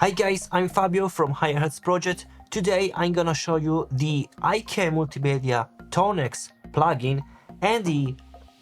Hi guys, I'm Fabio from Higher Heads Project. Today I'm gonna show you the IK Multimedia Tonex plugin and the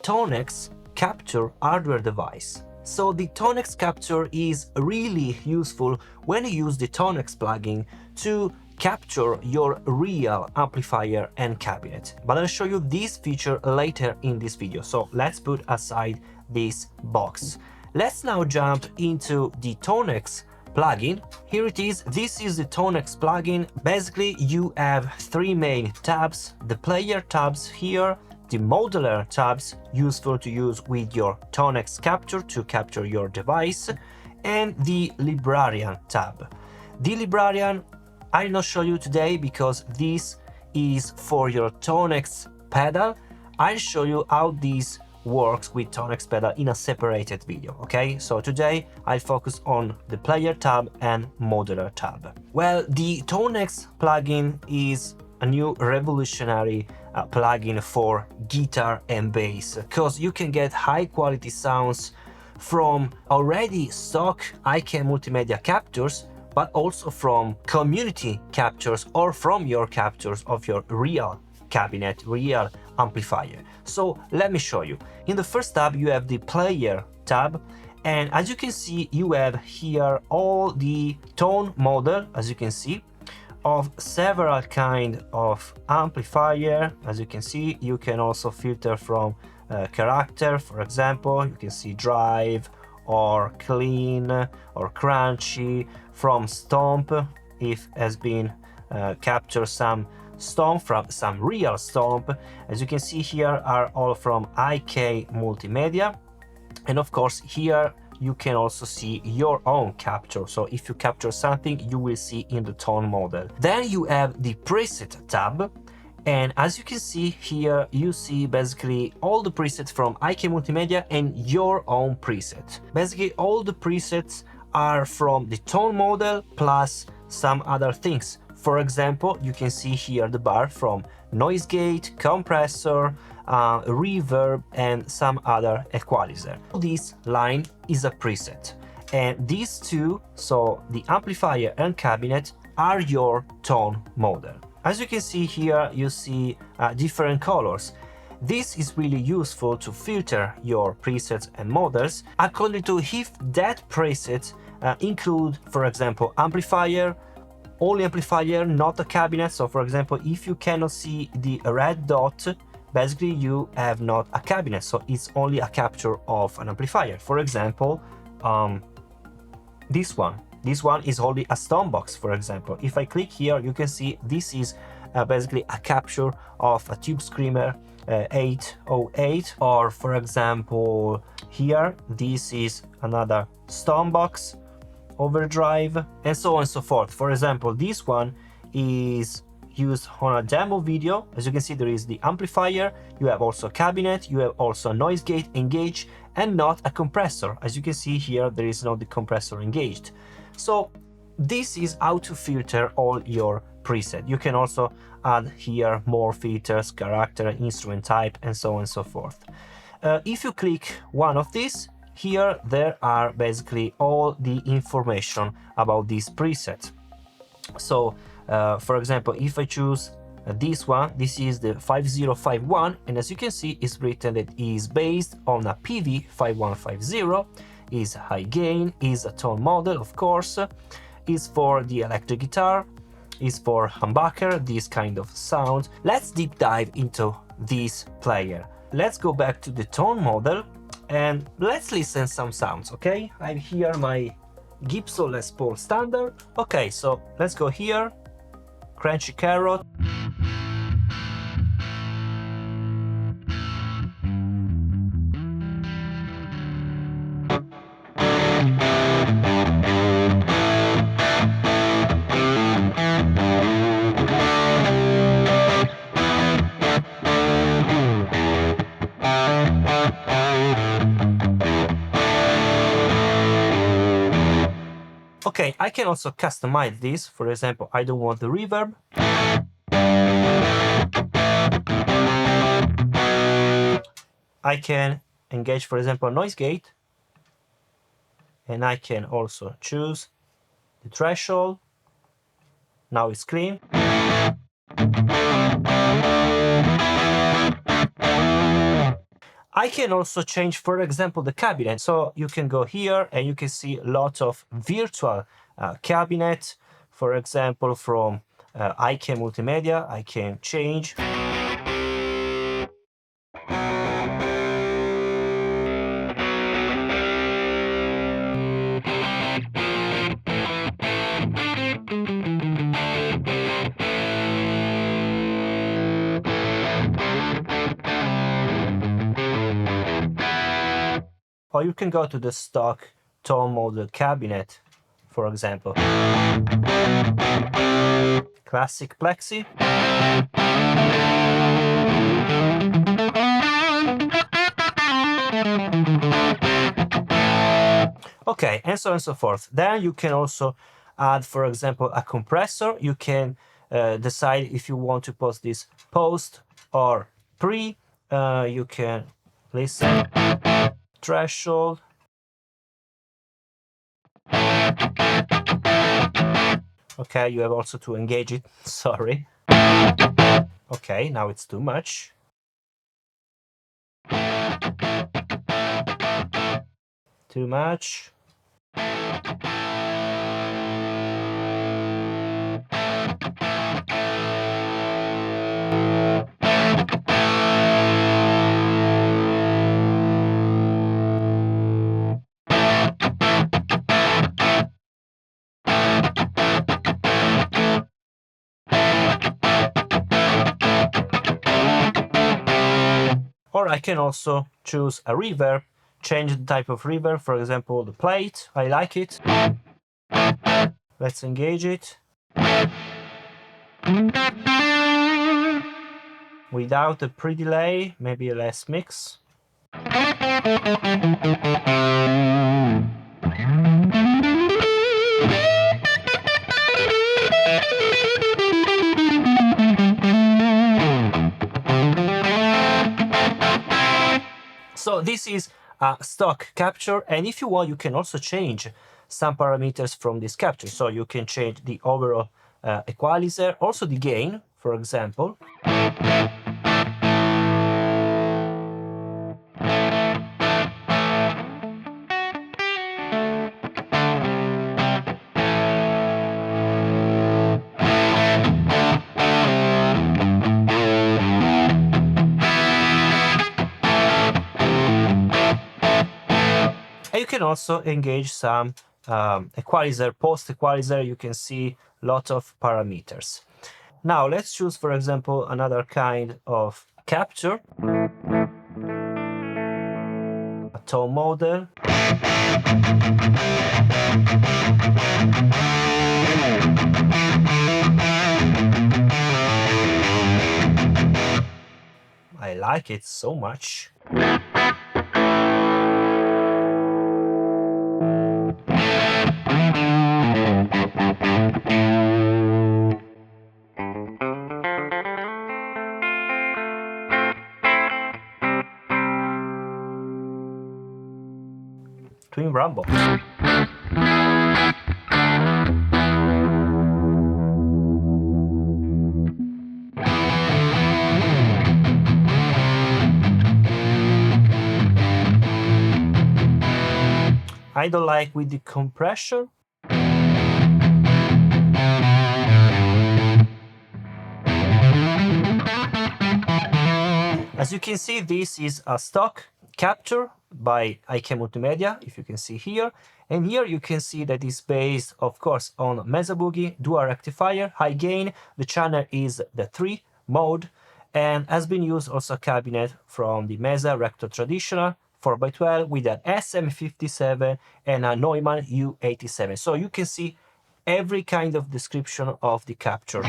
Tonex Capture hardware device. So the Tonex Capture is really useful when you use the Tonex plugin to capture your real amplifier and cabinet. But I'll show you this feature later in this video, so let's put aside this box. Let's now jump into the Tonex plugin. Here it is. This is the Tonex plugin. Basically, you have three main tabs: the player tabs here, the modeler tabs, useful to use with your Tonex Capture to capture your device, and the librarian tab. The librarian I'll not show you today because this is for your Tonex pedal. I'll show you how this works with Tonex pedal in a separated video, okay? So today I'll focus on the player tab and modeler tab. Well, the Tonex plugin is a new revolutionary plugin for guitar and bass, because you can get high quality sounds from already stock IK multimedia captures, but also from community captures or from your captures of your real cabinet, real amplifier. So let me show you. In the first tab you have the player tab, and as you can see you have here all the tone model, as you can see, of several kind of amplifier. As you can see, you can also filter from character. For example, you can see drive or clean or crunchy, from stomp if has been captured some stomp from some real stomp. As you can see, here are all from IK Multimedia, and of course here you can also see your own capture. So if you capture something, you will see in the tone model. Then you have the preset tab, and as you can see here, you see basically all the presets from IK Multimedia and your own preset. Basically all the presets are from the tone model plus some other things. For example, you can see here the bar from noise gate, compressor, reverb, and some other equalizer. This line is a preset, and these two, so the amplifier and cabinet, are your tone model. As you can see here, you see different colors. This is really useful to filter your presets and models according to if that preset include, for example, amplifier, only amplifier, not a cabinet. So for example, if you cannot see the red dot, basically you have not a cabinet, so it's only a capture of an amplifier. For example, this one is only a stone box. For example, if I click here, you can see this is basically a capture of a Tube Screamer 808, or for example here this is another stone box overdrive, and so on and so forth. For example, this one is used on a demo video. As you can see, there is the amplifier, you have also a cabinet, you have also a noise gate engaged, and not a compressor. As you can see here, there is not the compressor engaged. So this is how to filter all your preset. You can also add here more filters, character, instrument type, and so on and so forth. If you click one of these, here there are basically all the information about this preset. So for example, if I choose this one, this is the 5051, and as you can see, it's written that it is based on a PV 5150, is high gain, is a tone model, of course, is for the electric guitar, is for humbucker, this kind of sound. Let's deep dive into this player. Let's go back to the tone model and let's listen some sounds, okay? I have here my Gibson Les Paul standard. Okay, so let's go here, crunchy carrot. Okay, I can also customize this. For example, I don't want the reverb. I can engage, for example, noise gate, and I can also choose the threshold. Now it's clean. I can also change, for example, the cabinet. So you can go here and you can see a lot of virtual cabinet. For example, from IK Multimedia, I can change. Or you can go to the stock tone model cabinet, for example. Classic plexi. Okay, and so on and so forth. Then you can also add, for example, a compressor. You can decide if you want to post this post or pre. You can listen, threshold. Okay, you have also to engage it. Sorry. Okay, now it's too much. Too much. Or I can also choose a reverb, change the type of reverb, for example, the plate. I like it. Let's engage it. Without a pre-delay, maybe a less mix. So this is a stock capture, and if you want, you can also change some parameters from this capture. So you can change the overall equalizer, also the gain, for example. And you can also engage some equalizer, post equalizer. You can see a lot of parameters. Now let's choose, for example, another kind of capture, a tone model. I like it so much. Twin Rumble. I don't like with the compression. As you can see, this is a stock capture by IK Multimedia, if you can see here. And here you can see that it's based, of course, on Mesa Boogie, dual rectifier, high gain. The channel is the 3 mode, and has been used also a cabinet from the Mesa Rector Traditional 4x12 with an SM57 and a Neumann U87. So you can see every kind of description of the capture.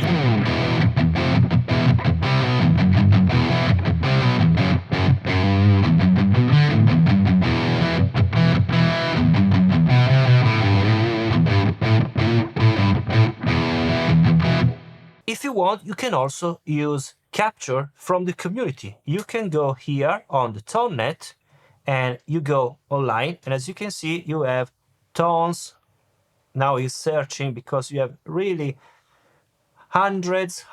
If you want, you can also use capture from the community. You can go here on the ToneNet and you go online, and as you can see, you have tons now is searching because you have really hundreds,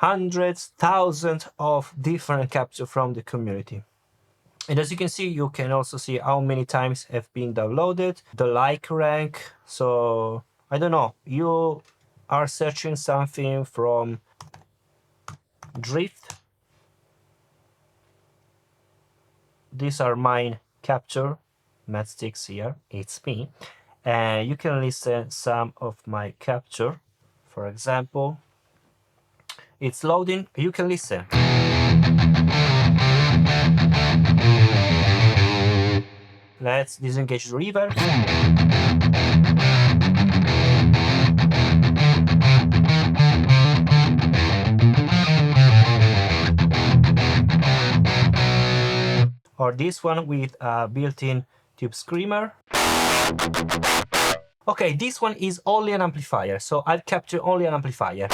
thousands of different captures from the community. And as you can see, you can also see how many times have been downloaded, the like rank. So I don't know, you are searching something from drift. These are my capture matchsticks here, it's me. And you can listen some of my capture. For example, it's loading, you can listen. Let's disengage the reverb. Or this one with a built-in tube screamer. Okay, this one is only an amplifier, so I've captured only an amplifier.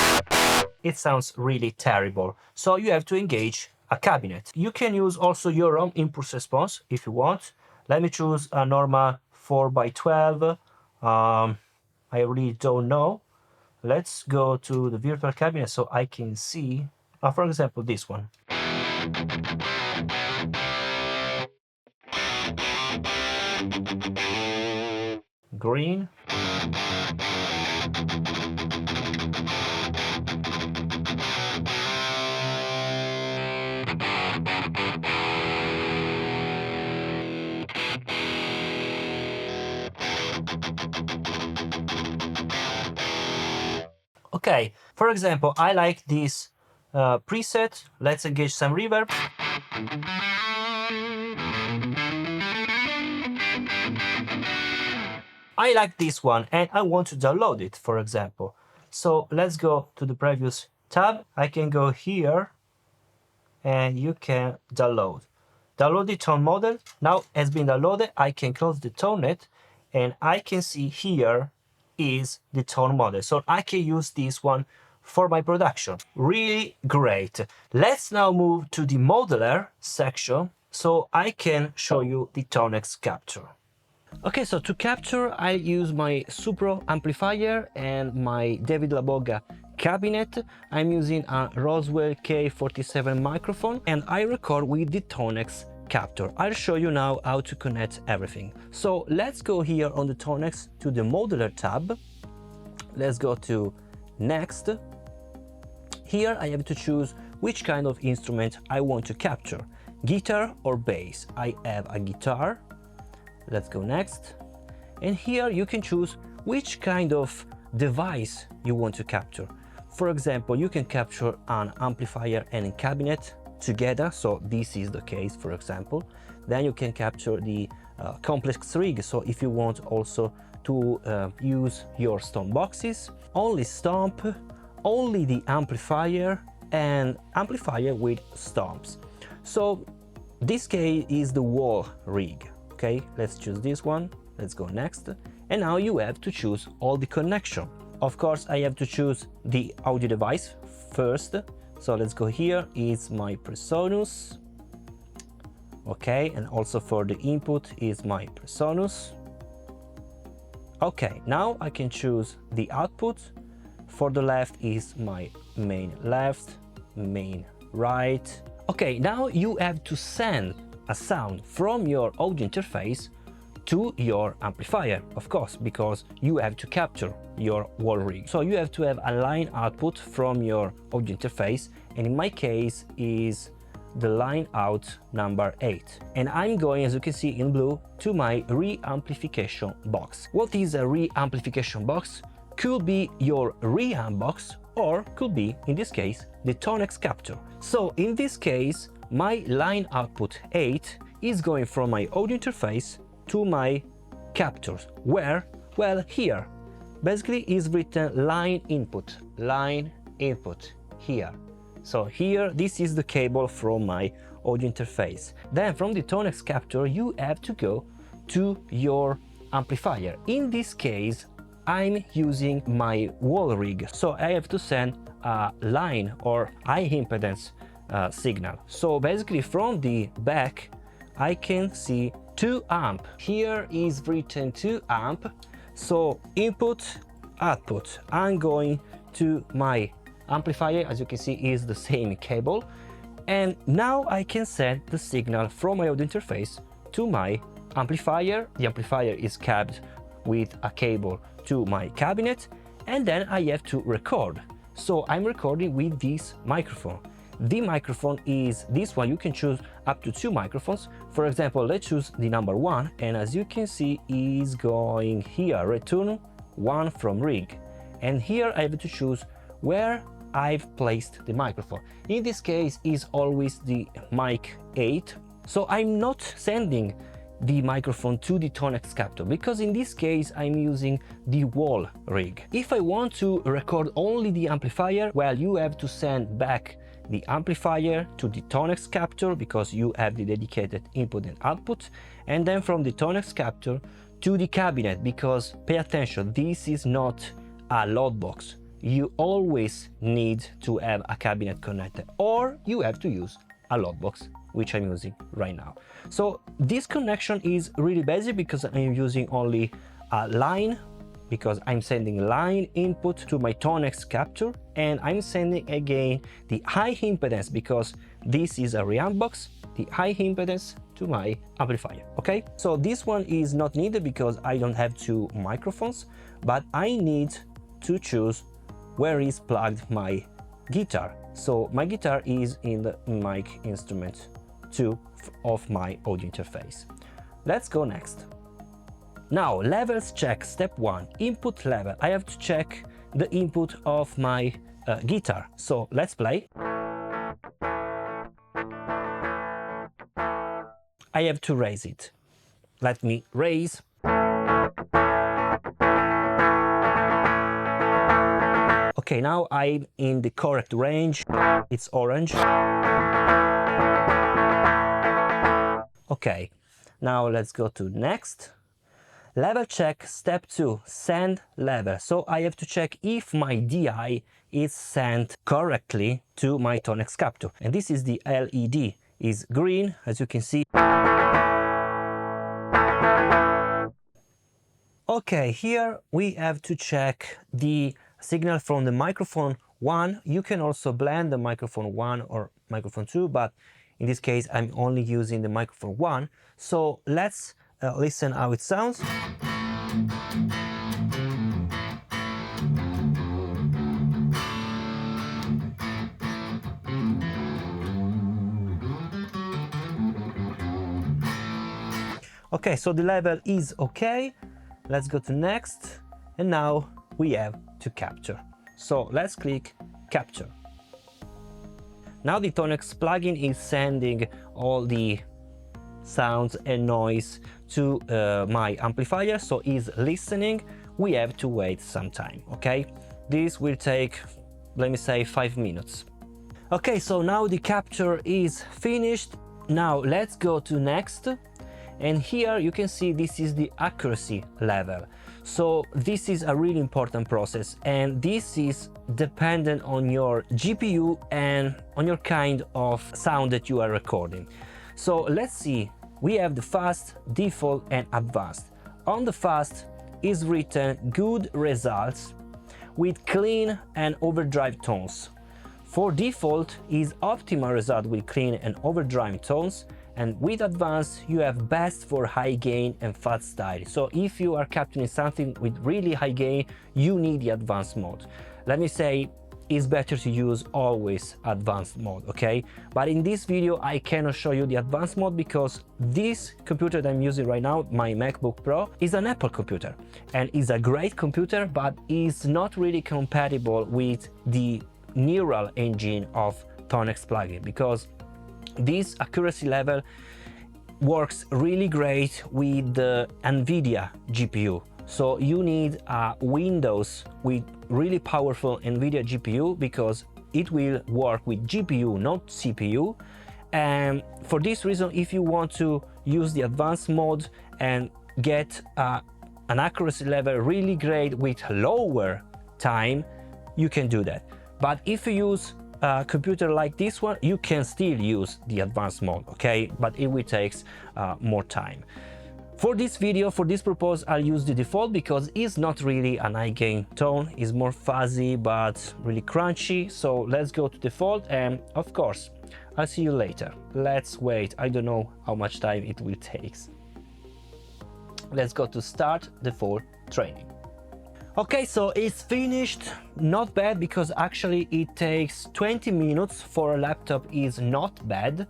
It sounds really terrible, so you have to engage a cabinet. You can use also your own impulse response if you want. Let me choose a normal 4x12. I really don't know. Let's go to the virtual cabinet so I can see, for example, this one. Green. Okay, for example, I like this preset. Let's engage some reverb. I like this one and I want to download it, for example. So let's go to the previous tab. I can go here and you can download. Download the tone model. Now has been downloaded. I can close the tone net and I can see here is the tone model. So I can use this one for my production. Really great. Let's now move to the modeler section so I can show you the Tonex capture. Okay, so to capture, I use my Supro amplifier and my David Laboga cabinet. I'm using a Roswell K47 microphone and I record with the Tonex capture. I'll show you now how to connect everything. So let's go here on the Tonex to the modeler tab. Let's go to next. Here I have to choose which kind of instrument I want to capture, guitar or bass. I have a guitar. Let's go next. And here you can choose which kind of device you want to capture. For example, you can capture an amplifier and a cabinet together. So this is the case, for example. Then you can capture the complex rig. So if you want also to use your stomp boxes, only stomp, only the amplifier and amplifier with stomps. So this case is the wall rig. Okay, let's choose this one. Let's go next. And now you have to choose all the connection. Of course, I have to choose the audio device first. So let's go here. It's my Presonus. Okay, and also for the input is my Presonus. Okay, now I can choose the output. For the left is my main left, main right. Okay, now you have to send a sound from your audio interface to your amplifier, of course, because you have to capture your wall rig. So you have to have a line output from your audio interface, and in my case is the line out number 8. And I'm going, as you can see in blue, to my reamplification box. What is a reamplification box? Could be your reamp box, or could be, in this case, the Tonex capture. So in this case, my line output 8 is going from my audio interface to my captures. Where? Well, here. Basically is written line input here. So here, this is the cable from my audio interface. Then from the Tonex capture, you have to go to your amplifier. In this case, I'm using my wall rig. So I have to send a line or high impedance signal. So basically from the back I can see 2 amp. Here is written 2 amp. So input output. I'm going to my amplifier, as you can see is the same cable, and now I can send the signal from my audio interface to my amplifier. The amplifier is capped with a cable to my cabinet, and then I have to record. So I'm recording with this microphone. The microphone is this one. You can choose up to 2 microphones. For example, let's choose the number 1, and as you can see is going here, return 1 from rig, and here I have to choose where I've placed the microphone. In this case is always the mic 8, so I'm not sending the microphone to the Tonex capture, because in this case I'm using the wall rig. If I want to record only the amplifier, well, you have to send back the amplifier to the Tonex capture, because you have the dedicated input and output, and then from the Tonex capture to the cabinet, because pay attention, this is not a load box. You always need to have a cabinet connected, or you have to use a load box, which I'm using right now. So this connection is really basic because I'm using only a line, because I'm sending line input to my Tonex capture, and I'm sending again the high impedance, because this is a reamp box, the high impedance to my amplifier. Okay, so this one is not needed because I don't have 2 microphones, but I need to choose where is plugged my guitar. So my guitar is in the mic instrument 2 of my audio interface. Let's go next. Now, levels check, step 1, input level. I have to check the input of my guitar. So let's play. I have to raise it. Let me raise. Okay, now I'm in the correct range. It's orange. Okay, now let's go to next. Level check, step 2, send level. So I have to check if my DI is sent correctly to my Tonex capture. And this is the LED, is green, as you can see. Okay, here we have to check the signal from the microphone 1. You can also blend the microphone 1 or microphone 2, but in this case I'm only using the microphone 1. So let's listen how it sounds. Okay, so the level is okay. Let's go to next, and now we have to capture. So let's click capture. Now the Tonex plugin is sending all the sounds and noise to my amplifier, so is listening. We have to wait some time. Okay, this will take, let me say, 5 minutes. Okay, so now the capture is finished. Now let's go to next, and here you can see this is the accuracy level. So this is a really important process, and this is dependent on your GPU and on your kind of sound that you are recording. So let's see, we have the fast, default and advanced. On the fast is written good results with clean and overdrive tones. For default is optimal result with clean and overdrive tones, and with advanced you have best for high gain and fast style. So if you are capturing something with really high gain, you need the advanced mode. Let me say, it's better to use always advanced mode, okay? But in this video I cannot show you the advanced mode because this computer that I'm using right now, my MacBook Pro, is an Apple computer and is a great computer, but is not really compatible with the neural engine of Tonex plugin, because this accuracy level works really great with the NVIDIA GPU. So you need a Windows with really powerful NVIDIA GPU, because it will work with GPU, not CPU. And for this reason, if you want to use the advanced mode and get an accuracy level really great with lower time, you can do that. But if you use a computer like this one, you can still use the advanced mode, okay? But it will take more time. For this video, for this purpose, I'll use the default because it's not really an high gain tone, it's more fuzzy but really crunchy. So let's go to default, and of course I'll see you later. Let's wait, I don't know how much time it will take. Let's go to start default training. Okay, so it's finished. Not bad, because actually it takes 20 minutes for a laptop, is not bad.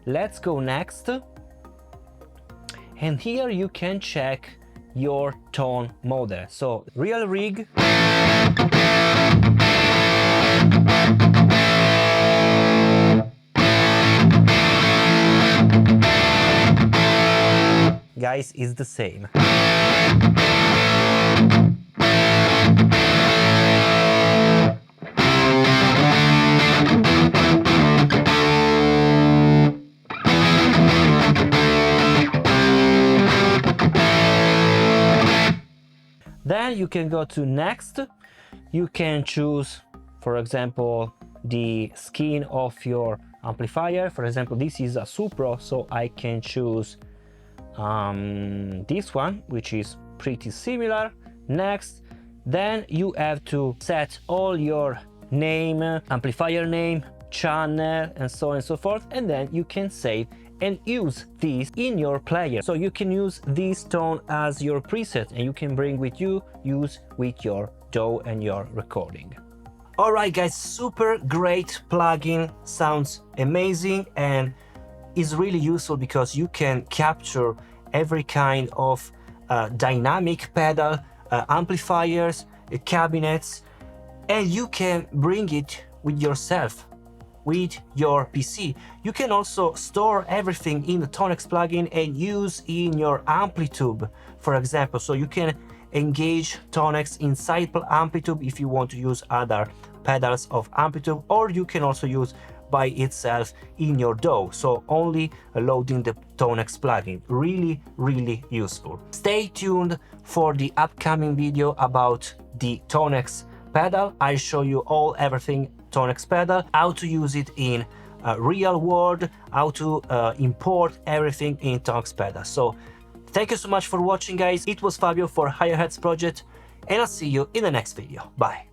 Let's go next. And here you can check your tone model. So real rig. Guys, is the same. Then you can go to next. You can choose, for example, the skin of your amplifier. For example, this is a Supro, so I can choose this one, which is pretty similar. Next, then you have to set all your name, amplifier name, channel, and so on and so forth, and then you can save and use this in your player. So you can use this tone as your preset, and you can bring with you, use with your DAW and your recording. All right, guys, super great plugin, sounds amazing, and is really useful because you can capture every kind of dynamic pedal, amplifiers, cabinets, and you can bring it with yourself, with your PC. You can also store everything in the Tonex plugin and use in your Amplitube, for example. So you can engage Tonex inside Amplitube if you want to use other pedals of Amplitube, or you can also use by itself in your DAW, so only loading the Tonex plugin. Really useful. Stay tuned for the upcoming video about the Tonex pedal. I'll show you everything Tonex pedal, how to use it in real world, how to import everything in Tonex pedal. So thank you so much for watching, guys. It was Fabio for Higher Heads Project, and I'll see you in the next video. Bye.